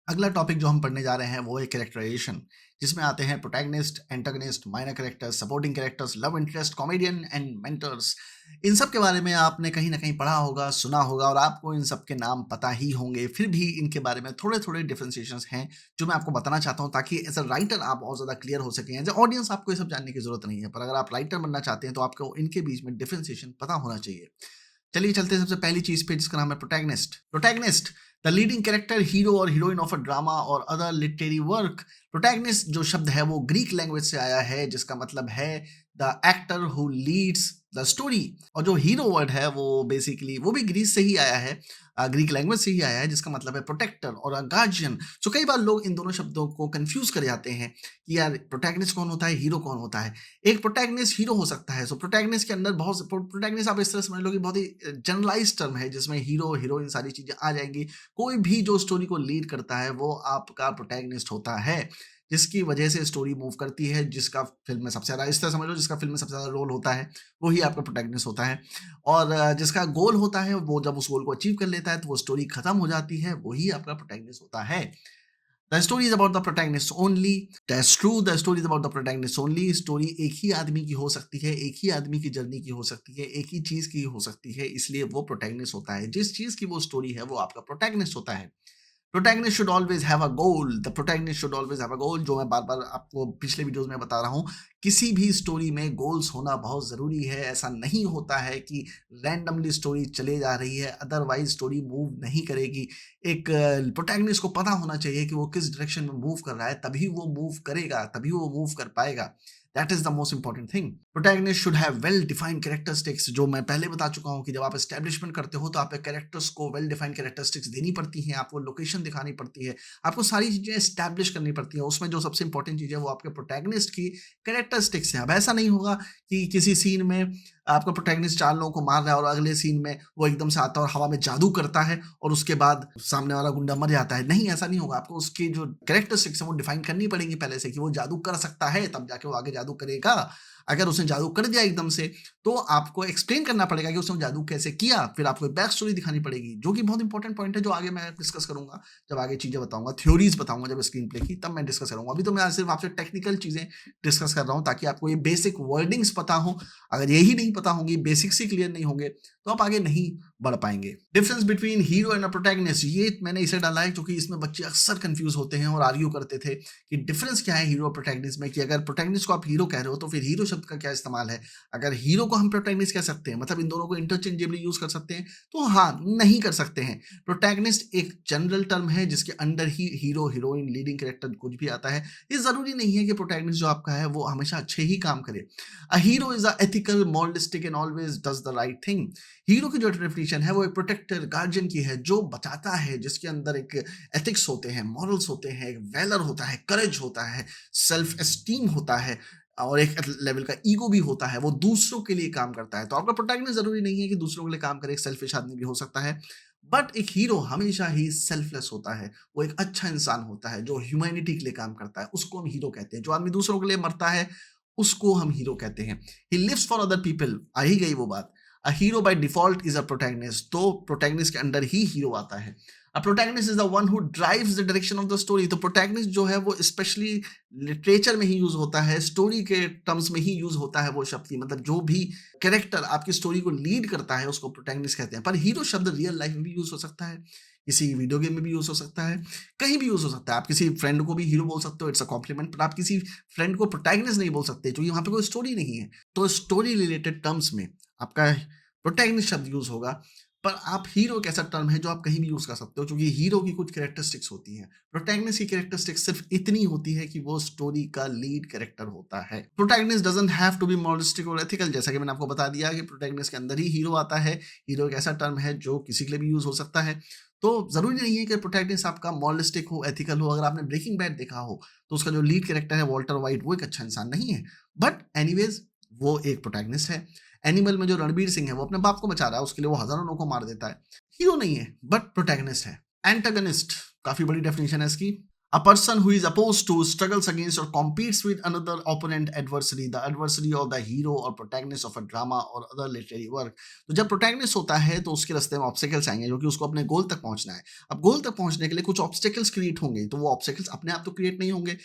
अगला टॉपिक जो हम पढ़ने जा रहे हैं वो है कैरेक्टराइजेशन, जिसमें आते हैं protagonist, antagonist, minor characters, supporting characters, love interest, comedian and mentors. इन सब के बारे में आपने कहीं ना कहीं पढ़ा होगा, सुना होगा और आपको इन सब के नाम पता ही होंगे। फिर भी इनके बारे में थोड़े थोड़े डिफरेंशिएशंस हैं जो मैं आपको बताना चाहता हूँ, ताकि एज अ राइटर आप बहुत ज़्यादा क्लियर हो सकें। एज अ ऑडियंस आपको ये सब जानने की जरूरत नहीं है, पर अगर आप राइटर बनना चाहते हैं तो आपको इनके बीच में डिफरेंशिएशन पता होना चाहिए। चलिए चलते हैं सबसे पहली चीज पे, जिसका नाम है protagonist. Protagonist, the leading character, hero और हीरोइन ऑफ अ ड्रामा और अदर लिटरेरी वर्क। प्रोटैगनिस्ट जो शब्द है वो ग्रीक लैंग्वेज से आया है, जिसका मतलब है the actor who leads the story. और जो हीरो वर्ड है वो बेसिकली वो भी ग्रीस से ही आया है, ग्रीक लैंग्वेज से ही आया है, जिसका मतलब है प्रोटेक्टर और गार्जियन। सो कई बार लोग इन दोनों शब्दों को कंफ्यूज कर जाते हैं कि यार प्रोटैगनिस्ट कौन होता है, हीरो कौन होता है। एक प्रोटैगनिस्ट हीरो हो सकता है। सो प्रोटैगनिस्ट के अंदर बहुत से प्रोटैगनिस्ट आप इस तरह समझ लो कि बहुत ही जनरलाइज टर्म है, जिसमें हीरो हीरोइन सारी चीजें आ जाएंगी। कोई भी जो स्टोरी को लीड करता है वो आपका प्रोटैगनिस्ट होता है, जिसकी वजह से स्टोरी मूव करती है, जिसका फिल्म में सबसे ज्यादा, इस तरह समझ लो, जिसका फिल्म में सबसे ज्यादा रोल होता है वही आपका प्रोटैगनिस्ट होता है। और जिसका गोल होता है वो जब उस गोल को अचीव कर लेता है तो वो स्टोरी खत्म हो जाती है, वही आपका प्रोटैगनिस्ट होता है। The story is about the protagonist only. That's true, the story is about the protagonist only. Story एक ही आदमी की हो सकती है, एक ही आदमी की जर्नी की हो सकती है, एक ही चीज की हो सकती है, इसलिए वो प्रोटैगनिस्ट होता है। जिस चीज की वो स्टोरी है वो आपका प्रोटैगनिस्ट होता है। Protagonist should always have a goal. The protagonist should always have a goal, जो मैं बार बार आपको पिछले वीडियोस में बता रहा हूँ। किसी भी स्टोरी में गोल्स होना बहुत जरूरी है। ऐसा नहीं होता है कि रैंडमली स्टोरी चले जा रही है, अदरवाइज स्टोरी मूव नहीं करेगी। एक प्रोटैगनिस्ट को पता होना चाहिए कि वो किस डायरेक्शन में मूव कर रहा है, तभी वो मूव करेगा, तभी वो मूव कर पाएगा। That is the most important thing. Protagonist should have well defined characteristics, जो मैं पहले बता चुका हूं कि जब आप एस्टैब्लिशमेंट करते हो तो आपके कैरेक्टर्स को वेल डिफाइंड कैरेक्टरिस्टिक्स देनी पड़ती हैं, आपको लोकेशन दिखानी पड़ती है, आपको सारी चीजें एस्टैब्लिश करनी पड़ती है। उसमें जो सबसे इंपॉर्टेंट चीज है वो आपके प्रोटैगनिस्ट की कैरेक्टरिस्टिक्स है। अब ऐसा नहीं होगा कि किसी सीन में आपका प्रोटैगनिस्ट चार लोगों को मार रहा है और अगले सीन में वो एकदम से आता है और हवा में जादू करता है और उसके बाद सामने वाला गुंडा मर जाता है। नहीं, ऐसा नहीं होगा। आपको उसकी जो कैरेक्टरिस्टिक्स है वो डिफाइन करनी पड़ेगी पहले से, कि वो जादू कर सकता है तब जाके वो आगे जादू करेगा। अगर उसने जादू कर दिया एकदम से तो आपको एक्सप्लेन करना पड़ेगा कि उसने जादू कैसे किया, फिर आपको एक बैक स्टोरी दिखानी पड़ेगी, जो कि बहुत इंपॉर्टेंट पॉइंट है, जो आगे मैं डिस्कस करूंगा जब आगे चीजें बताऊंगा, थ्योरीज बताऊंगा जब स्क्रीन प्ले की, तब मैं डिस्कस करूंगा। अभी तो मैं सिर्फ आपसे टेक्निकल चीजें डिस्कस कर रहा हूं ताकि आपको ये बेसिक वर्डिंग्स पता हो। अगर यही नहीं पता होंगी, बेसिक्स ही क्लियर नहीं होंगे, तो आप आगे नहीं बढ़ पाएंगे। Difference between hero and a protagonist, ये मैंने इसे डाला है क्योंकि इसमें बच्चे अक्सर कंफ्यूज होते हैं और आर्ग्यू करते थे कि डिफरेंस क्या है हीरो और प्रोटैगनिस्ट में, कि अगर प्रोटैगनिस्ट को आप हीरो कह रहे हो तो फिर हीरो शब्द का क्या इस्तेमाल है। अगर हीरो को हम प्रोटैगनिस्ट कह सकते हैं, मतलब इन दोनों को इंटरचेंजेबली यूज कर सकते हैं, तो हाँ, नहीं कर सकते हैं। प्रोटैगनिस्ट एक जनरल टर्म है जिसके अंडर ही हीरो, हीरोइन, लीडिंग कैरेक्टर कुछ भी आता है। ये जरूरी नहीं है कि प्रोटैगनिस्ट जो आपका है वो हमेशा अच्छे ही काम करे। A hero is a ethical, moralistic and always does the right thing. Hero की जो डेफिनेशन है वो एक प्रोटेक्टर, गार्जियन की है, जो बचाता है, जिसके अंदर एक एथिक्स होते हैं, मॉरल्स होते हैं, एक वैलर होता है, करेज होता है, सेल्फ एस्टीम होता है और एक लेवल का ईगो भी होता है। वो दूसरों के लिए काम करता है। तो आपका प्रोटैगनिस्ट जरूरी नहीं है कि दूसरों के लिए काम करे, एक सेल्फिश आदमी भी हो सकता है। बट एक हीरो हमेशा ही सेल्फलेस होता है। वो एक अच्छा इंसान होता है जो ह्यूमैनिटी के लिए काम करता है, उसको हम हीरो कहते हैं। जो आदमी दूसरों के लिए मरता है उसको हम हीरो कहते हैं। He lives for other people, आ ही गई वो बात। A hero by default is a protagonist, तो प्रोटैगनिस्ट के अंडर ही हीरो आता है। A protagonist is the one who drives the direction of the story. तो प्रोटैगनिस्ट जो है वो स्पेशली लिटरेचर में ही यूज होता है, स्टोरी के टर्म्स में ही यूज होता है वो शब्द की, मतलब जो भी कैरेक्टर आपकी स्टोरी को लीड करता है उसको प्रोटैगनिस्ट कहते हैं। पर हीरो शब्द रियल लाइफ में भी यूज हो सकता है, किसी वीडियो गेम में भी यूज हो सकता है, कहीं भी यूज हो सकता है। आप किसी फ्रेंड को भी हीरो बोल सकते हो, इट्स अ कॉम्प्लीमेंट, पर आप किसी फ्रेंड को प्रोटैगनिस्ट नहीं बोल सकते क्योंकि वहां पे कोई स्टोरी नहीं है। तो स्टोरी रिलेटेड टर्म्स में आपका प्रोटैगनिस्ट शब्द यूज होगा। पर आप हीरो एक ऐसा टर्म है जो आप कहीं भी यूज कर सकते हो, क्योंकि हीरो की कुछ कैरेक्टरिस्टिक्स होती हैं। प्रोटैगनिस्ट की कैरेक्टरिस्टिक्स सिर्फ इतनी होती है कि वो स्टोरी का लीड कैरेक्टर होता है। Protagonist doesn't have to be moralistic और एथिकल, जैसा कि मैंने आपको बता दिया कि प्रोटैगनिस्ट के अंदर ही हीरो आता है। हीरो एक ऐसा टर्म है जो किसी के लिए भी यूज हो सकता है। तो जरूरी नहीं है कि प्रोटैगनिस्ट आपका मॉरलिस्टिक हो, एथिकल हो। अगर आपने ब्रेकिंग बैड देखा हो तो उसका जो लीड कैरेक्टर है वॉल्टर वाइट, वो एक अच्छा इंसान नहीं है, बट एनीवेज वो एक प्रोटैगनिस्ट है। एनिमल में जो रणबीर सिंह है वो अपने बाप को बचा रहा है, उसके लिए वो हजारों लोगों को मार देता है। हीरो नहीं है बट प्रोटैगनिस्ट है। एंटागनिस्ट, काफी बड़ी डेफिनेशन है इसकी। A person who is opposed to, struggles against, or competes with another opponent adversary, the adversary of the hero or protagonist of a drama or other literary work. तो जब protagonist होता है तो उसके रास्ते में ऑब्स्टेकल्स आएंगे जो कि उसको अपने गोल तक पहुंचना है। अब गोल तक पहुंचने के लिए कुछ ऑब्स्टेकल्स क्रिएट होंगे, तो वो ऑब्स्टेकल्स अपने आप तो क्रिएट नहीं होंगे,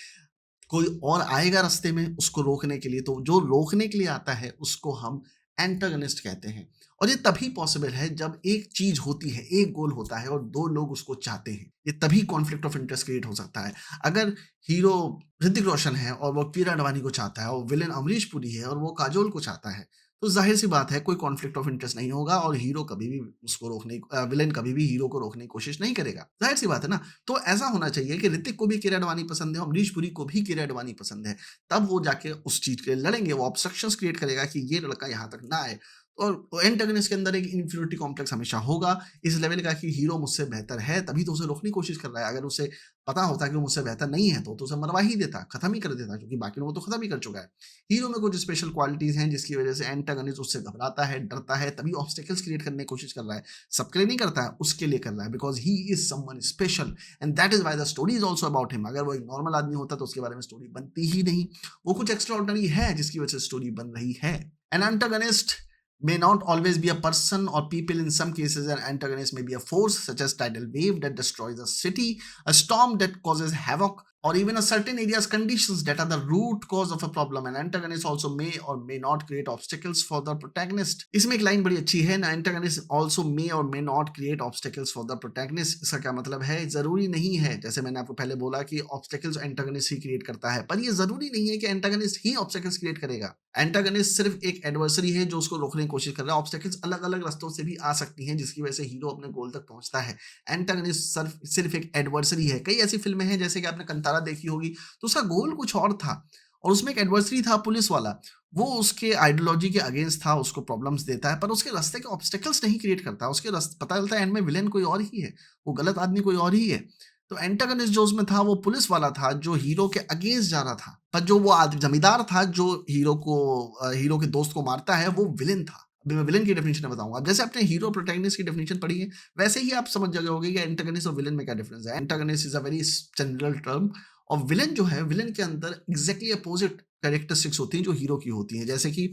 कोई और आएगा रास्ते में उसको रोकने के लिए, तो जो रोकने के लिए आता है उसको हम एंटागनिस्ट कहते हैं। और ये तभी पॉसिबल है जब एक चीज होती है, एक गोल होता है और दो लोग उसको चाहते हैं, ये तभी कॉन्फ्लिक्ट ऑफ इंटरेस्ट क्रिएट हो सकता है। अगर हीरो ऋतिक रोशन है और वो किरा अडवाणी को चाहता है और विलेन अमरीश पुरी है और वो काजोल को चाहता है, तो जाहिर सी बात है कोई कॉन्फ्लिक्ट ऑफ इंटरेस्ट नहीं होगा और हीरो कभी भी उसको विलेन कभी भी हीरो को रोकने की कोशिश नहीं करेगा, जाहिर सी बात है ना। तो ऐसा होना चाहिए कि ऋतिक को भी किरा अडवाणी पसंद है, अमरीश पुरी को भी किरा अडवाणी पसंद है, तब वो जाके उस चीज के लिए लड़ेंगे, वो ऑब्स्ट्रक्शंस क्रिएट करेगा कि ये लड़का यहाँ तक ना आए। और एंटागनिस्ट के अंदर एक इन्फीरियरिटी कॉम्प्लेक्स हमेशा होगा, इस लेवल का कि हीरो मुझसे बेहतर है तभी तो उसे रोकने की कोशिश कर रहा है। अगर उसे पता होता कि वो मुझसे बेहतर नहीं है तो उसे मरवा ही देता, खत्म ही कर देता, क्योंकि बाकी लोगों को तो खत्म ही कर चुका है। हीरो में कुछ स्पेशल क्वालिटीज हैं जिसकी वजह से एंटागनिस्ट उससे घबराता है, डरता है, तभी ऑब्स्टेकल्स क्रिएट करने की कोशिश कर रहा है। सबके लिए नहीं करता है, उसके लिए कर रहा है, because he is someone special and that is why the story is also about him. अगर वो एक नॉर्मल आदमी होता तो उसके बारे में स्टोरी बनती ही नहीं, वो कुछ एक्स्ट्रा ऑर्डिनरी है जिसकी वजह से स्टोरी बन रही है। An antagonist may not always be a person or people. In some cases, an antagonist may be a force, such as tidal wave that destroys a city, a storm that causes havoc, or even a certain area's conditions that are the root cause of a problem. An antagonist also may or may not create obstacles for the protagonist. इसमें एक line बड़ी अच्छी है, an antagonist also may or may not create obstacles for the protagonist. इसका क्या मतलब है? जरूरी नहीं है, जैसे मैंने आपको पहले बोला कि obstacles antagonist ही create करता है, पर ये जरूरी नहीं है कि antagonist ही obstacles create करेगा। एंटागनिस्ट सिर्फ एक एडवर्सरी है जो उसको रोकने की कोशिश कर रहा है। ऑब्स्टेकल्स अलग अलग रास्तों से भी आ सकती हैं जिसकी वजह से हीरो अपने गोल तक पहुंचता है। एंटागनिस्ट सिर्फ एक एडवर्सरी है। कई ऐसी फिल्में हैं जैसे कि आपने कंतारा देखी होगी, तो उसका गोल कुछ और था और उसमें एक एडवर्सरी था पुलिस वाला, वो उसके आइडियोलॉजी के अगेंस्ट था, उसको प्रॉब्लम्स देता है पर उसके रास्ते के ऑब्स्टेकल्स नहीं क्रिएट करता। उसके रास्ते पता चलता है एंड में विलेन कोई और ही है, वो गलत आदमी कोई और ही है। तो एंटागनिस्ट जो उसमें था वो पुलिस वाला था जो हीरो के अगेंस्ट जा रहा था, पर जो वो जमींदार था जो हीरो के दोस्त को मारता है वो विलेन था। अभी मैं विलेन की डेफिनेशन बताऊंगा। अब जैसे आपने हीरो प्रोटैगनिस्ट की डेफिनेशन पढ़ी है वैसे ही आप समझ गए होंगे कि एंटागनिस्ट और विलेन में क्या डिफरेंस है। Antagonist is a very general term और विलेन जो है, विलेन के अंदर एग्जैक्टली अपोजिट कैरेक्टरिस्टिक्स होती हैं जो हीरो की होती हैं। जैसे कि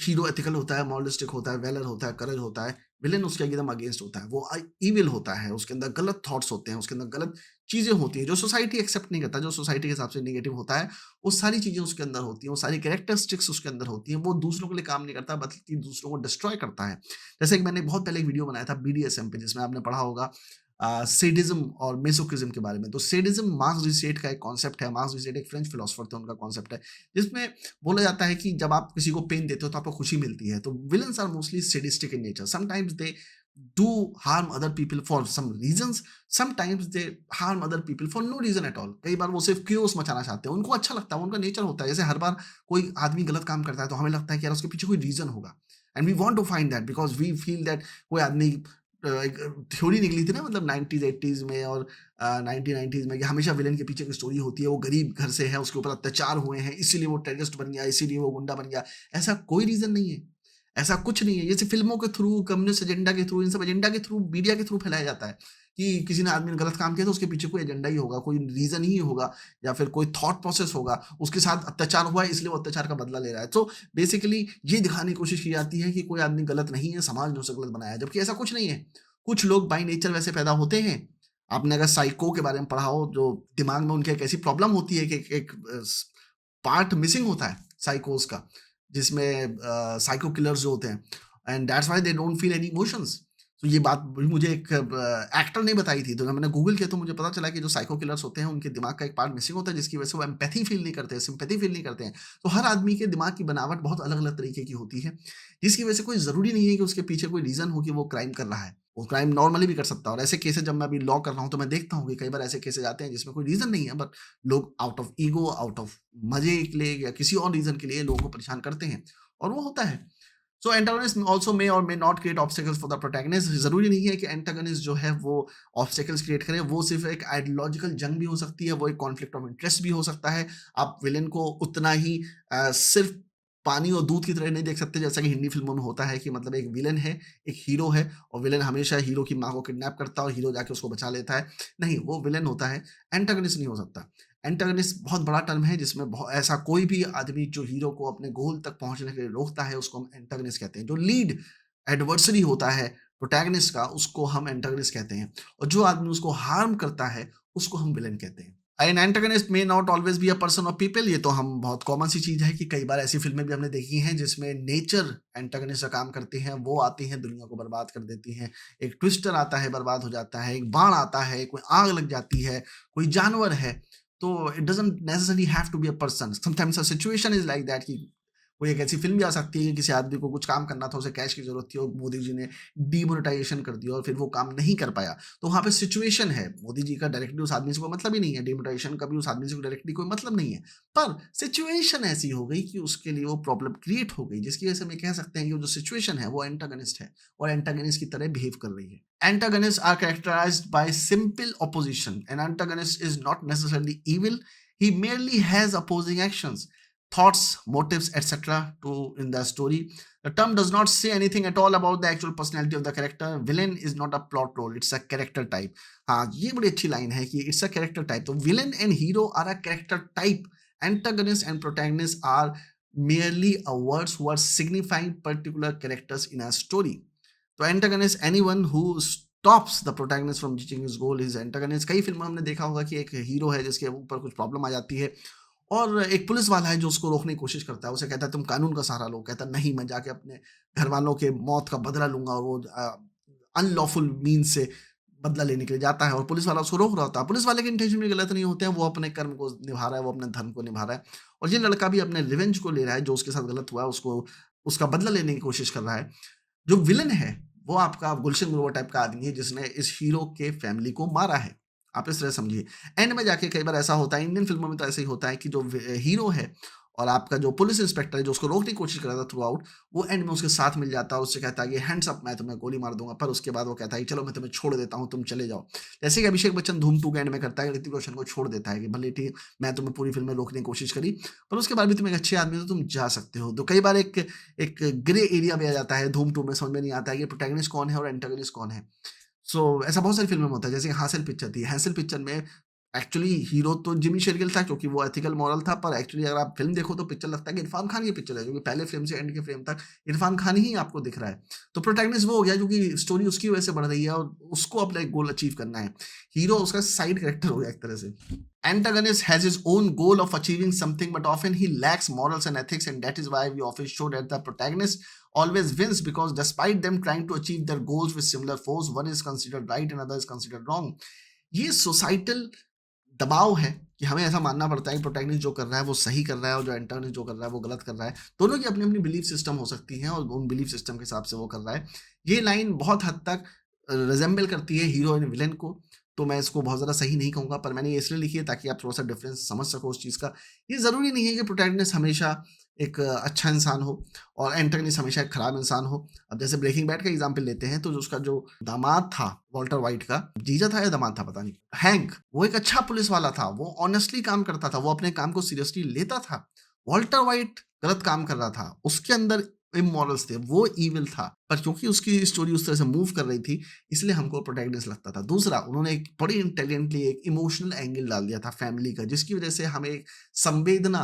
हीरो एथिकल होता है, मॉरलिस्टिक होता है, वेलर होता है, करेज होता है। विलेन उसके एकदम अगेंस्ट होता है, वो इविल होता है, उसके अंदर गलत थॉट्स होते हैं, उसके अंदर गलत चीज़ें होती हैं जो सोसाइटी एक्सेप्ट नहीं करता, जो सोसाइटी के हिसाब से नेगेटिव होता है, वो सारी चीज़ें उसके अंदर होती हैं, वो सारी कैरेक्टरिस्टिक्स उसके अंदर होती हैं। वो दूसरों के लिए काम नहीं करता बल्कि दूसरों को डिस्ट्रॉय करता है। जैसे कि मैंने बहुत पहले एक वीडियो बनाया था बीडीएसएम पे जिसमें आपने पढ़ा होगा सैडिज़्म और मेसोकिज़्म के बारे में। तो सैडिज़्म मार्क्स रिसेट का एक कॉन्सेप्ट है। मार्क्स रिसेट एक फ्रेंच फिलोसोफर थे, उनका कॉन्सेप्ट है, जिसमें बोला जाता है कि जब आप किसी को पेन देते हो तो आपको खुशी मिलती है। तो villains are mostly sadistic in nature. Sometimes they do harm other people for some reasons, sometimes they harm other people for no reason at all. कई बार वो सिर्फ क्यूस मचाना चाहते हैं, उनको अच्छा लगता है, उनका नेचर होता है। जैसे हर बार कोई आदमी गलत काम करता है तो हमें लगता है कि यार उसके पीछे कोई रीजन होगा and we want to find that because we feel that कोई आदमी एक थ्योरी निकली थी ना, मतलब 90s 80s में और 1990s में, कि हमेशा विलेन के पीछे की स्टोरी होती है, वो गरीब घर से है, उसके ऊपर अत्याचार हुए हैं इसीलिए वो टेररिस्ट बन गया, इसीलिए वो गुंडा बन गया। ऐसा कोई रीजन नहीं है, ऐसा कुछ नहीं है। ये सिर्फ फिल्मों के थ्रू, कम्युनिस्ट एजेंडा के थ्रू, इन सब एजेंडा के थ्रू, मीडिया के थ्रू फैलाया जाता है कि किसी ने आदमी ने गलत काम किया तो उसके पीछे कोई एजेंडा ही होगा, कोई रीजन ही होगा या फिर कोई थॉट प्रोसेस होगा, उसके साथ अत्याचार हुआ है इसलिए वो अत्याचार का बदला ले रहा है। तो बेसिकली ये दिखाने की कोशिश की जाती है कि कोई आदमी गलत नहीं है, समाज ने उसे गलत बनाया है, जबकि ऐसा कुछ नहीं है। कुछ लोग बाय नेचर वैसे पैदा होते हैं। आपने अगर साइको के बारे में पढ़ा हो, जो दिमाग में उनके एक ऐसी प्रॉब्लम होती है कि एक पार्ट मिसिंग होता है साइकोस का, जिसमें साइको किलर्स जो होते हैं and that's why they don't feel any emotions. तो ये बात भी मुझे एक एक्टर ने बताई थी, तो जब मैंने गूगल किया तो मुझे पता चला कि जो साइको किलर्स होते हैं उनके दिमाग का एक पार्ट मिसिंग होता है जिसकी वजह से वो एम्पैथी फील नहीं करते, सिंपैथी फील नहीं करते हैं। तो हर आदमी के दिमाग की बनावट बहुत अलग अलग तरीके की होती है, जिसकी वजह से कोई ज़रूरी नहीं है कि उसके पीछे कोई रीज़न हो कि वो क्राइम कर रहा है। वो क्राइम नॉर्मली भी कर सकता है। और ऐसे केसेस जब मैं अभी लॉ कर रहा हूँ तो मैं देखता हूँ कि कई बार ऐसे केसेस आते हैं जिसमें कोई रीज़न नहीं है, बट लोग out of ego, out of मज़े के लिए या किसी और रीज़न के लिए लोगों को परेशान करते हैं और वो होता है। सो एंटागनिस्ट ऑल्सो मे और may not create obstacles for the protagonist. ज़रूरी नहीं है कि एंटागनिस्ट जो है वो ऑब्स्टेकल्स क्रिएट करे, वो सिर्फ एक आइडियोलॉजिकल जंग भी हो सकती है, वो एक कॉन्फ्लिक्ट ऑफ इंटरेस्ट भी हो सकता है। आप विलेन को उतना ही सिर्फ पानी और दूध की तरह नहीं देख सकते, जैसा कि हिंदी फ़िल्मों में होता है कि मतलब एक विलेन है, एक हीरो है और विलेन हमेशा हीरो की माँ को किडनैप करता है और हीरो जाके उसको बचा लेता है। नहीं, वो विलेन होता है, एंटागनिस्ट नहीं हो सकता। एंटागनिस्ट बहुत बड़ा टर्म है जिसमें ऐसा कोई भी आदमी जो हीरो को अपने गोल तक पहुँचने के लिए रोकता है, उसको हम एंटागनिस्ट कहते हैं। जो लीड एडवर्सरी होता है प्रोटैगनिस्ट का, उसको हम एंटागनिस्ट कहते हैं और जो आदमी उसको हार्म करता है, उसको हम विलेन कहते हैं। An antagonist may not always be a person और पीपल, ये तो हम बहुत कॉमन सी चीज़ है कि कई बार ऐसी फ़िल्में भी हमने देखी हैं जिसमें नेचर एंटागनिस्ट का काम करती हैं, वो आती हैं दुनिया को बर्बाद कर देती हैं। एक ट्विस्टर आता है, बर्बाद हो जाता है, एक बाण आता है, कोई आग लग जाती है, कोई जानवर है, तो it doesn't necessarily have to be a person, sometimes a situation is like that कि कोई एक ऐसी फ़िल्म भी आ सकती है कि किसी आदमी को कुछ काम करना था, उसे कैश की ज़रूरत थी और मोदी जी ने डिमोनेटाइज़ेशन कर दिया और फिर वो काम नहीं कर पाया। तो वहाँ पे सिचुएशन है, मोदी जी का डायरेक्टली उस आदमी से कोई मतलब ही नहीं है, डिमोनेटाइज़ेशन का भी उस आदमी से डायरेक्टली कोई मतलब नहीं है। पर सिचुएशन ऐसी हो गई कि उसके लिए वो प्रॉब्लम क्रिएट हो गई, जिसकी वजह से हम ये कह सकते हैं कि वो जो सिचुएशन है वो एंटागनिस्ट है और एंटागनिस्ट की तरह बिहेव कर रही है। Antagonists are characterized by simple opposition. An antagonist is not necessarily evil. He merely has opposing actions, thoughts, motives, etc. to in the story. The term does not say anything at all about the actual personality of the character. Villain is not a plot role; it's a character type. हाँ, ये बड़ी अच्छी line है कि it's a character type. तो villain and hero are a character type. Antagonist and protagonist are merely a words who are signifying particular characters in a story. तो antagonist anyone who stops the protagonist from reaching his goal is antagonist. कई फिल्मों में हमने देखा होगा कि एक hero है जिसके ऊपर कुछ प्रॉब्लम आ जाती है और एक पुलिस वाला है जो उसको रोकने की कोशिश करता है। उसे कहता है तुम कानून का सहारा लो, कहता है नहीं, मैं जाके अपने घर वालों के मौत का बदला लूंगा और वो अनलॉफुल मीन से बदला लेने के लिए जाता है और पुलिस वाला उसको रोक रहा होता है। पुलिस वाले के इंटेंशन भी गलत नहीं होते हैं, वो अपने कर्म को निभा रहा है, वो अपने धर्म को निभा रहा है और ये लड़का भी अपने रिवेंज को ले रहा है, जो उसके साथ गलत हुआ है उसको उसका बदला लेने की कोशिश कर रहा है। जो विलेन है वो आपका गुलशन ग्रोवर टाइप का आदमी है जिसने इस हीरो के फैमिली को मारा है। आप इस तरह समझिए। एंड में जाके कई बार ऐसा होता है, इंडियन फ़िल्मों में तो ऐसा ही होता है कि जो हीरो है और आपका जो पुलिस इंस्पेक्टर है जो उसको रोकने की कोशिश कर रहा था थ्रू आउट, वो एंड में उसके साथ मिल जाता है और उससे कहता है कि हैंड्स अप, मैं तुम्हें गोली मार दूँगा। पर उसके बाद वो कहता है कि चलो मैं तुम्हें छोड़ देता हूँ, तुम चले जाओ। जैसे कि अभिषेक बच्चन धूम 2 के एंड में करता है, ऋतिक रोशन को छोड़ देता है कि भले ठीक, मैं तुम्हें पूरी फ़िल्म में रोकने की कोशिश करी, पर उसके बाद भी तुम एक अच्छे आदमी हो तो तुम जा सकते हो। तो कई बार एक एक ग्रे एरिया भी आ जाता है, धूम 2 में समझ में नहीं आता है कि प्रोटैगनिस्ट कौन है और एंटागनिस्ट कौन है। सो ऐसा बहुत सारी फ़िल्मों में होता है, जैसे हासिल पिक्चर थी। हासिल पिक्चर में एक्चुअली हीरो तो जिमी शेरगिल था क्योंकि वो एथिकल मॉरल था, पर एक्चुअली अगर आप फ़िल्म देखो तो पिक्चर लगता है कि इरफान खान की पिक्चर है, क्योंकि पहले फ्रेम से एंड के फ्रेम तक इरफान खान ही आपको दिख रहा है। तो प्रोटैगनिस्ट वो हो गया जो कि स्टोरी उसकी वजह से बढ़ रही है और उसको अपना एक गोल अचीव करना है। हीरो उसका साइड कैरेक्टर हो गया एक तरह से। Antagonist has his own goal of achieving something, but often he lacks morals and ethics, and that is why we often show that the protagonist always wins because despite them trying to achieve their goals with similar force, one is considered right and another is considered wrong. ये societal दबाव है कि हमें ऐसा मानना पड़ता है कि प्रोटैगनिस्ट जो कर रहा है वो सही कर रहा है और जो एंटागनिस्ट जो कर रहा है वो गलत कर रहा है। दोनों की अपनी-अपनी बिलीफ सिस्टम हो सकती है और उन बिलीफ सिस्टम के हिसाब से वो कर रहा है। ये लाइन बहुत हद तक रिज़ेम्बल करती है हीरो एंड विलेन को, तो मैं इसको बहुत ज़्यादा सही नहीं कहूँगा, पर मैंने ये इसलिए लिखी है ताकि आप थोड़ा-सा डिफरेंस समझ सको उस चीज़ का। ये ज़रूरी नहीं है कि प्रोटैगनिस्ट हमेशा एक अच्छा इंसान हो और एंटागनिस्ट हमेशा एक खराब इंसान हो। अब जैसे ब्रेकिंग बैड का एग्ज़ाम्पल लेते हैं, तो जो उसका जो दामाद था वॉल्टर व्हाइट का, जीजा था या दामाद था पता नहीं, हैंक, वो एक अच्छा पुलिस वाला था, वो ऑनेस्टली काम करता था, वो अपने काम को सीरियसली लेता था। वॉल्टर व्हाइट गलत काम कर रहा था, उसके अंदर इमोरल्स थे, वो इविल था, पर क्योंकि उसकी स्टोरी उस तरह से मूव कर रही थी, इसलिए हमको प्रोटैगनिस्ट लगता था। दूसरा, उन्होंने एक बड़ी इंटेलिजेंटली एक इमोशनल एंगल डाल दिया था फैमिली का, जिसकी वजह से हमें एक संवेदना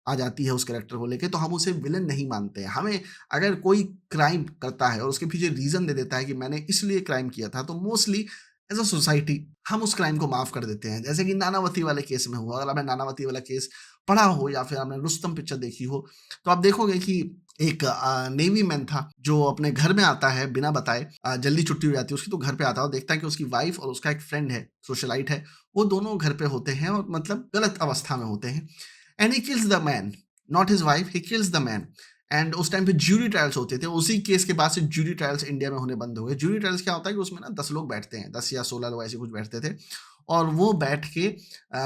आ जाती है उस कैरेक्टर को लेके, तो हम उसे विलेन नहीं मानते हैं। हमें अगर कोई क्राइम करता है और उसके पीछे रीज़न दे देता है कि मैंने इसलिए क्राइम किया था, तो मोस्टली एज़ अ सोसाइटी हम उस क्राइम को माफ़ कर देते हैं। जैसे कि नानावती वाले केस में हुआ, अगर आपने नानावती वाला केस पढ़ा हो या फिर आपने रुस्तम पिक्चर देखी हो, तो आप देखोगे कि एक नेवी मैन था जो अपने घर में आता है बिना बताए, जल्दी छुट्टी हो जाती है उसकी, तो घर पे आता है और देखता है कि उसकी वाइफ और उसका एक फ्रेंड है, सोशलाइट है, वो दोनों घर पे होते हैं और मतलब गलत अवस्था में होते हैं। And he kills the man, not his wife, he kills the man. And उस टाइम पे ज्यूरी ट्रायल्स होते थे, उसी केस के बाद से ज्यूरी ट्रायल्स इंडिया में होने बंद हो गए। ज्यूरी ट्रायल्स क्या होता है कि उसमें ना 10 लोग बैठते हैं, 10 या 16 लोग ऐसे कुछ बैठते थे और वो बैठ के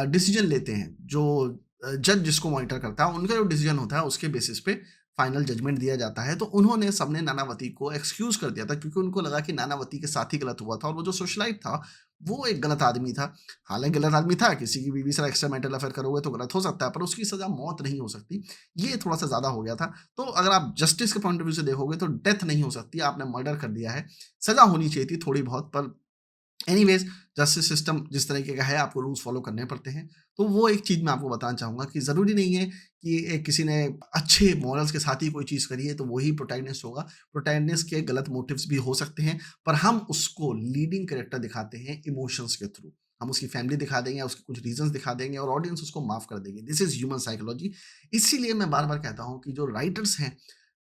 डिसीजन लेते हैं। जो जज जिसको मॉनिटर करता है, उनका जो डिसीजन होता है उसके बेसिस पे फाइनल जजमेंट दिया जाता है। तो उन्होंने सबने नानावती को एक्सक्यूज़ कर दिया था क्योंकि उनको लगा कि नानावती के साथ ही गलत हुआ था और वो जो सोशलाइट था, वो एक गलत आदमी था। हालाँकि गलत आदमी था, किसी की बीवी से एक्स्ट्रा मैरिटल अफेयर करोगे तो गलत हो सकता है, पर उसकी सज़ा मौत नहीं हो सकती। ये थोड़ा-सा ज़्यादा हो गया था। तो अगर आप जस्टिस के पॉइंट ऑफ व्यू से देखोगे तो डेथ नहीं हो सकती, आपने मर्डर कर दिया है। सज़ा होनी चाहिए थी थोड़ी बहुत, पर एनीवेज़ जस्टिस सिस्टम जिस तरीके का है आपको रूल्स फ़ॉलो करने पड़ते हैं। तो वो एक चीज़ मैं आपको बताना चाहूँगा कि ज़रूरी नहीं है कि किसी ने अच्छे मॉरल्स के साथ ही कोई चीज़ करी है तो वो ही प्रोटैगनिस्ट होगा। प्रोटैगनिस्ट के गलत मोटिव्स भी हो सकते हैं, पर हम उसको लीडिंग कैरेक्टर दिखाते हैं इमोशंस के थ्रू। हम उसकी फैमिली दिखा देंगे या उसके कुछ रीज़न्स दिखा देंगे और ऑडियंस उसको माफ़ कर देगी। This is human psychology. इसीलिए मैं बार-बार कहता हूँ कि जो राइटर्स हैं,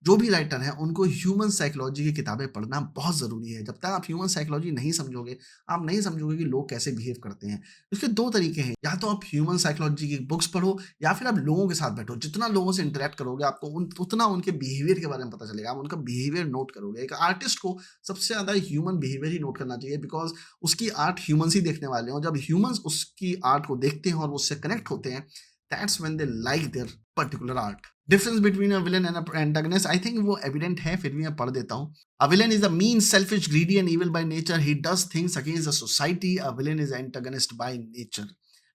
जो भी राइटर हैं, उनको ह्यूमन साइकोलॉजी की किताबें पढ़ना बहुत ज़रूरी है। जब तक आप ह्यूमन साइकोलॉजी नहीं समझोगे, आप नहीं समझोगे कि लोग कैसे बिहेव करते हैं। इसके 2 तरीके हैं, या तो आप ह्यूमन साइकोलॉजी की बुक्स पढ़ो या फिर आप लोगों के साथ बैठो। जितना लोगों से इंटरैक्ट करोगे आपको उतना उनके बिहेवियर के बारे में पता चलेगा। आप उनका बिहेवियर नोट करोगे। एक आर्टिस्ट को सबसे ज़्यादा ह्यूमन बिहेवियर ही नोट करना चाहिए, बिकॉज़ उसकी आर्ट ह्यूमन्स ही देखने वाले हैं और जब ह्यूमन्स उसकी आर्ट को देखते हैं और उससे कनेक्ट होते हैं, that's when they like there particular art. Difference between a villain and a antagonist I think वो एविडेंट है, फिर भी मैं पढ़ देता हूँ। A villain is a mean, selfish, greedy, and evil by nature. He does things against the society. A villain is an antagonist by nature.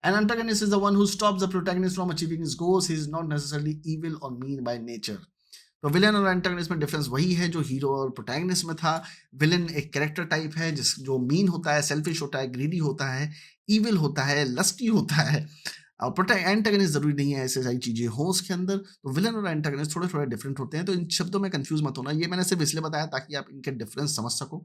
An antagonist is the one who stops the protagonist from achieving his goals. He is not necessarily evil or mean by nature. तो villain और antagonist में difference वही है जो hero और protagonist में था। Villain एक कैरेक्टर टाइप है जो मीन होता है, सेल्फिश होता है, ग्रीडी होता है, इविल होता है, लस्टी होता है। और एंटागनिस्ट जरूरी नहीं है ऐसे सारी चीजें हो उसके अंदर। तो विलन और एंटागनिस्ट थोड़े थोड़े डिफरेंट होते हैं, तो इन शब्दों में कंफ्यूज मत होना। ये मैंने सिर्फ इसलिए बताया ताकि आप इनके डिफरेंस समझ सको।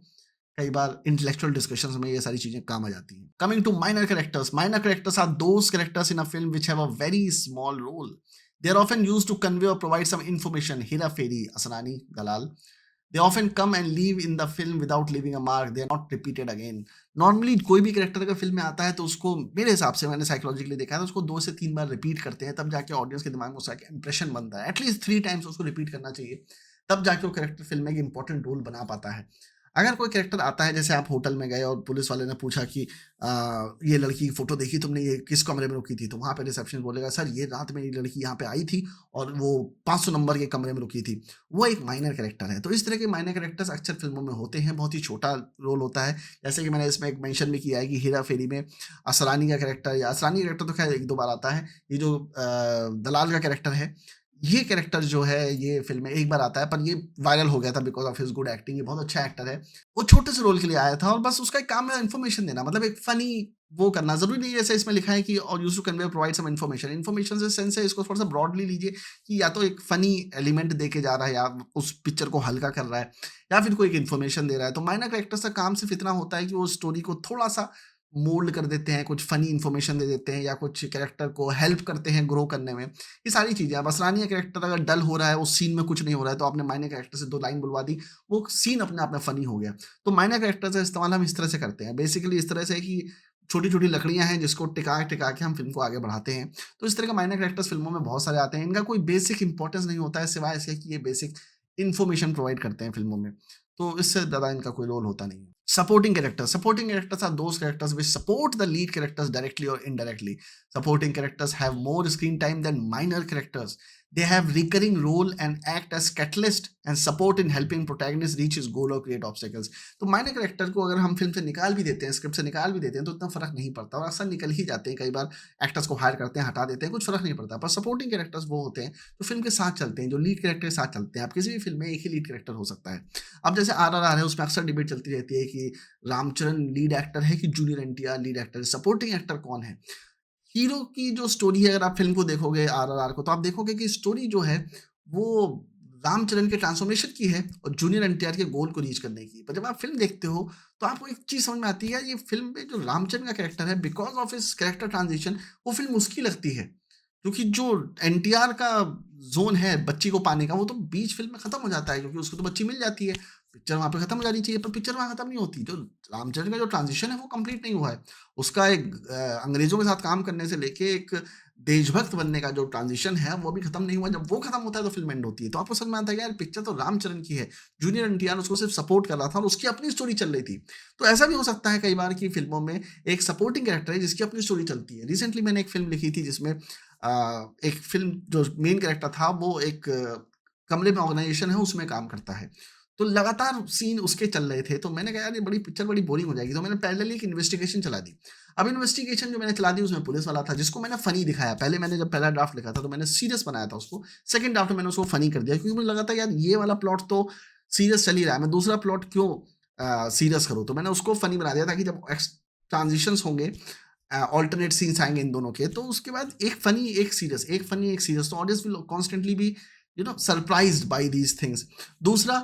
कई बार इंटेलेक्चुअल डिस्कशंस में ये सारी चीजें काम आ जाती हैं। Coming to minor characters are those characters in a film which have a very small role. They are often used to convey or provide some information. Hera Pheri, Asrani, दलाल। They often come and leave in the film without leaving a mark. They are not repeated again. Normally कोई भी character अगर film में आता है तो उसको, मेरे हिसाब से, मैंने साइकोलॉजिकली देखा है, तो उसको 2 से 3 बार रिपीट करते हैं, तब जाके ऑडियंस के दिमाग में उसका एक इंप्रेशन बनता है। एटलीस्ट 3 टाइम्स उसको रिपीट करना चाहिए, तब जाके वो कैरेक्टर फिल्म में एक इंपॉर्टेंट रोल बना पाता है। अगर कोई कैरेक्टर आता है, जैसे आप होटल में गए और पुलिस वाले ने पूछा कि ये लड़की की फ़ोटो देखी तुमने, ये किस कमरे में रुकी थी? तो वहाँ पे रिसेप्शनिस्ट बोलेगा, सर ये रात में ये लड़की यहाँ पे आई थी और वो 500 नंबर के कमरे में रुकी थी। वो एक माइनर कैरेक्टर है। तो इस तरह के माइनर कैरेक्टर्स अक्सर फ़िल्मों में होते हैं, बहुत ही छोटा रोल होता है। जैसे कि मैंने इसमें एक मेंशन भी किया है कि हेरा-फेरी में असरानी का कैरेक्टर, या असरानी का कैरेक्टर तो ख़ैर 1-2 बार आता है। ये जो दलाल का कैरेक्टर है, ये कैरेक्टर जो है ये फ़िल्म में एक बार आता है, पर ये वायरल हो गया था because of his good acting. ये बहुत अच्छा एक्टर है। वो छोटे से रोल के लिए आया था और बस उसका एक काम है इन्फॉर्मेशन देना, मतलब एक फ़नी वो करना। ज़रूरी नहीं है जैसे इसमें लिखा है कि और used to convey provide some information. Information से सेंस है, इसको थोड़ा-सा ब्रॉडली लीजिए कि या तो एक फ़नी एलिमेंट दे के जा रहा है, या उस पिक्चर को हल्का कर रहा है, या फिर कोई एक इन्फॉर्मेशन दे रहा है। तो माइनर कैरेक्टर्स का काम सिर्फ़ इतना होता है कि वो स्टोरी को थोड़ा-सा मोल्ड कर देते हैं, कुछ फ़नी इन्फॉर्मेशन दे देते हैं, या कुछ कैरेक्टर को हेल्प करते हैं ग्रो करने में। ये सारी चीज़ें। अब असरानी कैरेक्टर अगर डल हो रहा है, उस सीन में कुछ नहीं हो रहा है, तो आपने माइनर कैरेक्टर से 2 लाइन बुलवा दी, वो सीन अपने आप में फ़नी हो गया। तो माइनर कैरेक्टर्स का इस्तेमाल हम इस तरह से करते हैं। बेसिकली इस तरह से कि छोटी-छोटी लकड़ियाँ हैं जिसको टिका-टिका के हम फ़िल्म को आगे बढ़ाते हैं। तो इस तरह का माइनर कैरेक्टर्स फ़िल्मों में बहुत सारे आते हैं। इनका कोई बेसिक इम्पोर्टेंस नहीं होता है, सिवाय इसके कि ये बेसिक इन्फॉर्मेशन प्रोवाइड करते हैं फ़िल्मों में। तो इससे ज़्यादा इनका कोई रोल होता नहीं है। Supporting characters are those characters which support the lead characters directly or indirectly. Supporting characters have more screen time than minor characters. They have recurring role and act as catalyst and support in helping protagonist reach his goal or create obstacles. तो minor character को अगर हम film से निकाल भी देते हैं, script से निकाल भी देते हैं, तो इतना फर्क नहीं पड़ता, और अक्सर निकल ही जाते हैं। कई बार एक्टर्स को हायर करते हैं, हटा देते हैं, कुछ फर्क नहीं पड़ता। पर सपोर्टिंग कैरेक्टर्स वो होते हैं जो फिल्म के साथ चलते हैं, जो लीड कैरेक्टर के साथ चलते हैं। आप किसी भी फिल्म में एक ही लीड कैरेक्टर हो सकता है। अब जैसे आरआरआर है, उसमें अक्सर डिबेट चलती रहती है कि रामचरण लीड एक्टर है कि जूनियर एनटीआर लीड एक्टर है, सपोर्टिंग एक्टर कौन है? हीरो की जो स्टोरी है, अगर आप फ़िल्म को देखोगे आरआरआर को, तो आप देखोगे कि स्टोरी जो है वो रामचरण के ट्रांसफॉर्मेशन की है और जूनियर एनटीआर के गोल को रीच करने की। पर जब आप फ़िल्म देखते हो तो आपको एक चीज़ समझ में आती है, यार ये फ़िल्म में जो रामचरण का कैरेक्टर है, because of his character transition वो फ़िल्म उसकी लगती है। क्योंकि जो एनटीआर का ज़ोन है बच्ची को पाने का, वो तो बीच फ़िल्म में ख़त्म हो जाता है, क्योंकि उसको तो बच्ची मिल जाती है। पिक्चर वहाँ पे ख़त्म हो जानी चाहिए, पर पिक्चर वहाँ ख़त्म नहीं होती। जो रामचरण का जो ट्रांज़िशन है वो कंप्लीट नहीं हुआ है। उसका एक अंग्रेज़ों के साथ काम करने से लेके एक देशभक्त बनने का जो ट्रांज़िशन है वो भी ख़त्म नहीं हुआ। जब वो ख़त्म होता है तो फ़िल्म एंड होती है। तो आपको समझ में आता है कि यार पिक्चर तो रामचरण की है। जूनियर एनटीआर उसको सिर्फ़ सपोर्ट कर रहा था और उसकी अपनी स्टोरी चल रही थी। तो ऐसा भी हो सकता है कई बार कि फ़िल्मों में एक सपोर्टिंग कैरेक्टर है जिसकी अपनी स्टोरी चलती है। रिसेंटली मैंने एक फ़िल्म लिखी थी जिसमें एक फ़िल्म जो मेन कैरेक्टर था वो एक कमरे में ऑर्गनाइज़ेशन है उसमें काम करता है। तो लगातार सीन उसके चल रहे थे, तो मैंने कहा यार ये बड़ी पिक्चर बड़ी बोरिंग हो जाएगी, तो मैंने पैरेलली एक इन्वेस्टिगेशन चला दी। अब इन्वेस्टिगेशन जो मैंने चला दी उसमें पुलिस वाला था जिसको मैंने फ़नी दिखाया। पहले मैंने जब पहला ड्राफ्ट लिखा था तो मैंने सीरियस बनाया था उसको, सेकंड ड्राफ्ट में मैंने उसको फ़नी कर दिया क्योंकि मुझे लगा था यार ये वाला प्लॉट तो सीरियस चल ही रहा है, मैं दूसरा प्लॉट क्यों सीरियस करूँ? तो मैंने उसको फ़नी बना दिया ताकि जब ट्रांज़िशंस होंगे अल्टरनेट सीन्स आएँगे इन दोनों के, तो उसके बाद एक फ़नी, एक सीरियस, एक फ़नी, एक सीरियस, तो audience will constantly be surprised bye these things. दूसरा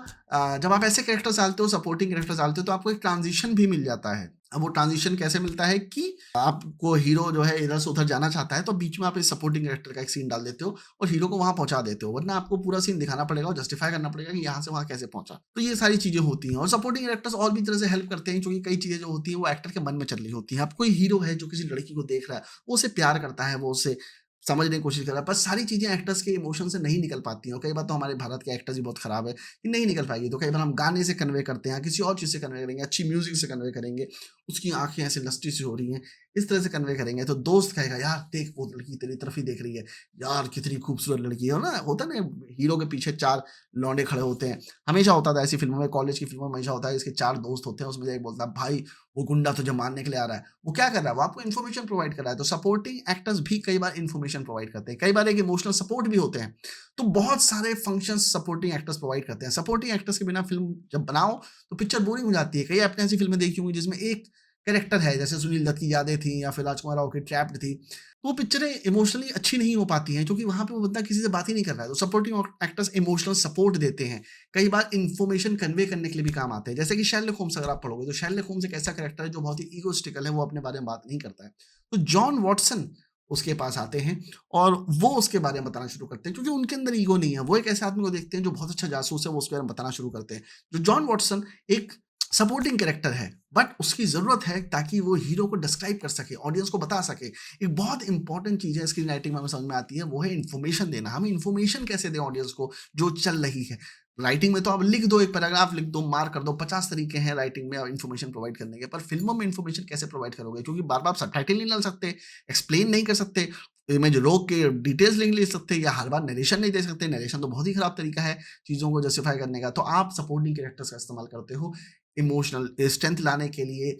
जब आप ऐसे कैरेक्टर्स डालते हो, सपोर्टिंग कैरेक्टर्स डालते हो, तो आपको एक ट्रांज़िशन भी मिल जाता है। अब वो ट्रांज़िशन कैसे मिलता है कि आपको हीरो जो है इधर से उधर जाना चाहता है, तो बीच में आप इस सपोर्टिंग कैरेक्टर का एक सीन डाल देते हो और हीरो को वहाँ पहुँचा देते हो, वरना आपको पूरा सीन दिखाना पड़ेगा और जस्टिफ़ाई करना पड़ेगा कि यहाँ से वहाँ कैसे पहुँचा। तो ये सारी चीज़ें होती हैं और सपोर्टिंग कैरेक्टर्स और भी तरह से हेल्प करते हैं क्योंकि कई चीज़ें जो होती हैं वो एक्टर के मन में चल रही होती हैं। अब कोई हीरो है जो किसी लड़की को देख रहा है, वो उसे प्यार करता है, वो उसे समझने की कोशिश कर रहा है, पर सारी चीज़ें एक्टर्स के इमोशन से नहीं निकल पाती हैं और कई बार तो हमारे भारत के एक्टर्स ही बहुत खराब है, कि नहीं निकल पाएगी। तो कई बार हम गाने से कन्वे करते हैं, किसी और चीज़ से कन्वे करेंगे, अच्छी म्यूज़िक से कन्वे करेंगे, उसकी आँखें ऐसे लस्टी सी हो रही हैं, इस तरह से कन्वे करेंगे। तो दोस्त कहेगा, "यार देख वो लड़की तेरी तरफ ही देख रही है, यार कितनी खूबसूरत लड़की है।" ना होता है ना हीरो के पीछे 4 लौंडे खड़े होते हैं। हमेशा होता था ऐसी फ़िल्मों में, कॉलेज की फ़िल्मों में हमेशा होता है, इसके 4 दोस्त होते हैं, उसमें से एक बोलता है, "भाई वो गुंडा तुझे मारने के लिए आ रहा है।" वो क्या कर रहा है? वो आपको इन्फॉर्मेशन प्रोवाइड कर रहा है। तो सपोर्टिंग एक्टर्स भी कई बार इन्फॉर्मेशन प्रोवाइड करते हैं। कई बार एक इमोशनल सपोर्ट भी होते हैं। तो बहुत सारे फंक्शंस सपोर्टिंग एक्टर्स प्रोवाइड करते हैं। सपोर्टिंग एक्टर्स के बिना फ़िल्म जब बनाओ तो पिक्चर बोरिंग हो जाती है। कई आपने ऐसी फ़िल्में देखी होंगी जिसमें एक कैरेक्टर है, जैसे सुनील दत्त की यादें थी या फिर राजकुमार राव की ट्रैप्ड थी। तो वो पिक्चरें इमोशनली अच्छी नहीं हो पाती हैं क्योंकि वहाँ पे वो बंदा किसी से बात ही नहीं कर रहा है। तो सपोर्टिंग एक्टर्स इमोशनल सपोर्ट देते हैं। कई बार इन्फॉर्मेशन कन्वे करने के लिए भी काम आते हैं। जैसे कि शेरलॉक होम्स अगर आप पढ़ोगे तो शेरलॉक होम्स एक ऐसा कैरेक्टर है जो बहुत ही इगोइस्टिकल है, वो अपने बारे में बात नहीं करता है। तो जॉन वॉटसन उसके पास आते हैं और वो उसके बारे में बताना शुरू करते हैं क्योंकि उनके अंदर ईगो नहीं है। वो एक ऐसे आदमी को देखते हैं जो बहुत अच्छा जासूस है, वो उसके बारे में बताना शुरू करते हैं। जो जॉन वॉटसन एक सपोर्टिंग कैरेक्टर है, बट उसकी ज़रूरत है ताकि वो हीरो को डिस्क्राइब कर सके, ऑडियंस को बता सके। एक बहुत इंपॉर्टेंट चीज़ है स्क्रीन राइटिंग में हमें समझ में आती है, वो है इन्फॉर्मेशन देना। हमें इन्फॉर्मेशन कैसे दें ऑडियंस को जो चल रही है। राइटिंग में तो आप लिख दो, एक पैराग्राफ लिख दो, मार्क कर दो, 50 तरीके हैं राइटिंग में इन्फॉर्मेशन प्रोवाइड करने के, पर फ़िल्मों में इन्फॉर्मेशन कैसे प्रोवाइड करोगे? क्योंकि बार-बार सबटाइटल नहीं डाल सकते, एक्सप्लेन नहीं कर सकते, इमेज रोक के डिटेल्स नहीं ले सकते या हर बार नरेशन नहीं दे सकते। नरेशन तो बहुत ही खराब तरीका है चीज़ों को जस्टिफाई करने का। तो आप सपोर्टिंग कैरेक्टर्स का इस्तेमाल करते हो इमोशनल स्ट्रेंथ लाने के लिए,